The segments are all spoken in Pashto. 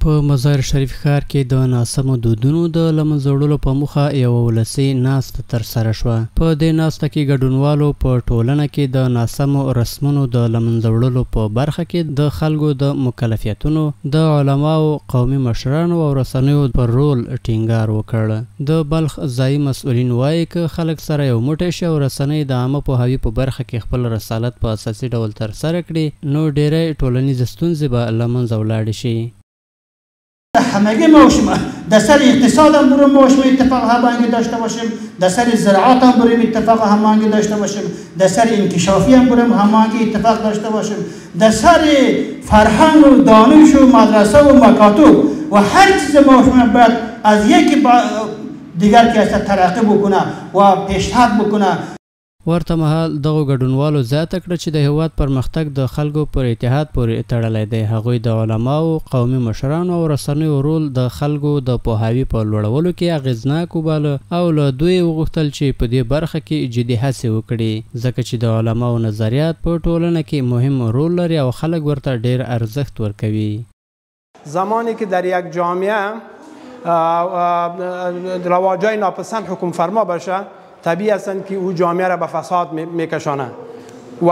په مزار شریف ښار کې د ناسمو دودونو د له منځه وړلو په موخه یوه ولسي ناسته ترسره شوه. په دې ناسته کې ګډونوالو په ټولنه کې د ناسمو رسمونو د له منځه وړلو په برخه کې د خلکو د مکلفیتونو، د علماو، قومي مشرانو او رسنیو پر رول ټینګار وکړ. د بلخ ځایي مسؤلین وایي که خلک سره یو موټی شي او رسنۍ د عامه پوهاوي په برخه کې خپل رسالت په اساسي ډول ترسره کړي، نو ډیری ټولنیزې ستونزې به له منځه ولاړې شي. همگی موشم در سر اقتصاد هم برای موشم اتفاق همانگی داشته باشیم، در سر زراعت هم برای اتفاق همانگی داشته باشیم، در سر انکشافی هم برای همانگی اتفاق داشته باشیم، در سر فرهنگ و دانش و مدرسه و مکاتب و هر چیز موشم باید از یکی دیگر که است ترقی بکنه و پیشرفت بکنه. ورته مهال دغو ګډونوالو زیاته کړه چې د هیواد پرمختګ د خلکو پر اتحاد پورې تړلی دی. هغوی د علماو، قومي مشرانو او رسنیو رول د خلکو د پوهاوي په لوړولو کې اغیزناک وباله او له دوی وغوښتل چې په دې برخه کې جدي هڅې وکړي، ځکه چې د علماو نظریات په ټولنه کې مهم رول لري او خلک ورته ډیر ارزښت ورکوي. زمانی که در یک جامعه رواجای ناپسند حکم فرما باشه، طبیعی هستند که او جامعه را به فساد میکشانه و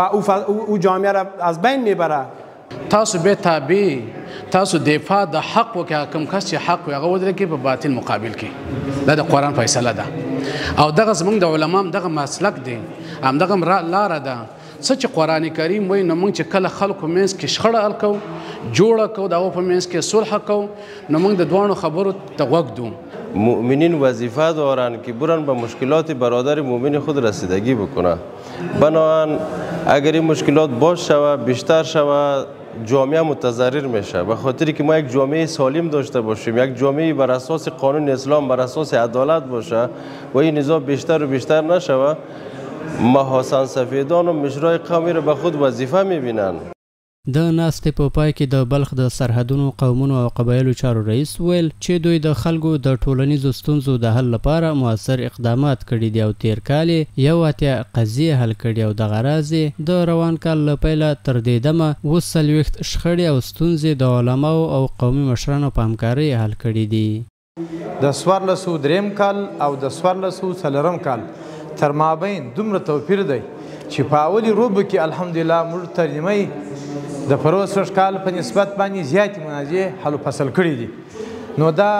او جامعه را از بین میبره. تاسو به تابع تاسو دفاع د حق وکړه، کوم کس چې حق وي هغه ودرېږي په باطل مقابل کې. دا د قرآن فیصله ده او دغه زموږ د علما دغه مسلک دی، همدغه لاره ده. څه چې قرآن کریم وایي، نو موږ چې کله خلکو منځ کې شخړه حل کوو، جوړه کوو، د هغو په منځ کې صلح کوو، نو موږ د دواړو خبرو ته غوږ دو. مؤمنین وظیفه دارند که برن به مشکلات برادر مؤمن خود رسیدگی بکنه. بنابراین اگر این مشکلات باز شود، بیشتر شود، جامعه متضرر میشه. به خاطری که ما یک جامعه سالم داشته باشیم، یک جامعه بر اساس قانون اسلام، بر اساس عدالت باشه و این نظام بیشتر و بیشتر نشود، محاسن سفیدان و مشرای قومی را به خود وظیفه میبینند. د ناستې په پای کې د بلخ د سرحدونو، قومونو او قبایلو چارو رئیس ویل چې دوی د خلکو د ټولنیزو ستونزو د حل لپاره مؤثر اقدامات کړي دي او تیر کال یې 80 قضیې حل کړي او دغه راز د روان کال له پیله تر دې دمه 40 شخړې او ستونزې د علماو او قومي مشرانو په همکارۍ حل کړي دي. د 1403 کال او د 1404 کال تر مابین دومره توپیر دی چې په اولي روبو کې الحمدلله موږ ترجمه د پروسږ کال په نسبت باندې زیاتې منازعې حل و فصل کړي دي. نو دا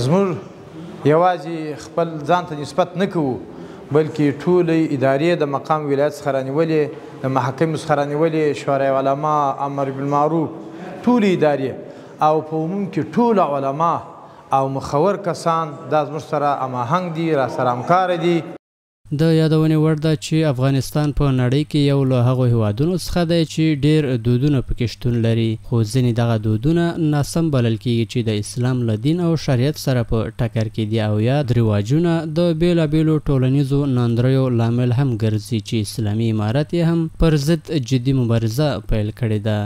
زموږ یوازې خپل ځان ته نسبت نه کوو، بلکې ټولې ادارې د مقام ولایت څخه رانیولې، د محاکمو څخه رانیولې، شورای علما، امر بالمعروف، ټولې ادارې او په عموم کې ټول علما او مخور کسان دا زموږ سره هماهنګ دي، را سره همکاره دي. د یادونې وړ ده چې افغانستان په نړۍ کې یو له هغو هیوادونو څخه دی چې ډیر دودونه پکې شتون لري، خو ځینې دغه دودونه ناسم بلل کېږي چې د اسلام له دین او شریعت سره په ټکر کې دي او یا رواجونه د بیلابیلو ټولنیزو ناندریو لامل هم ګرځي چې اسلامي امارت یې هم پر ضد جدي مبارزه پیل کړې ده.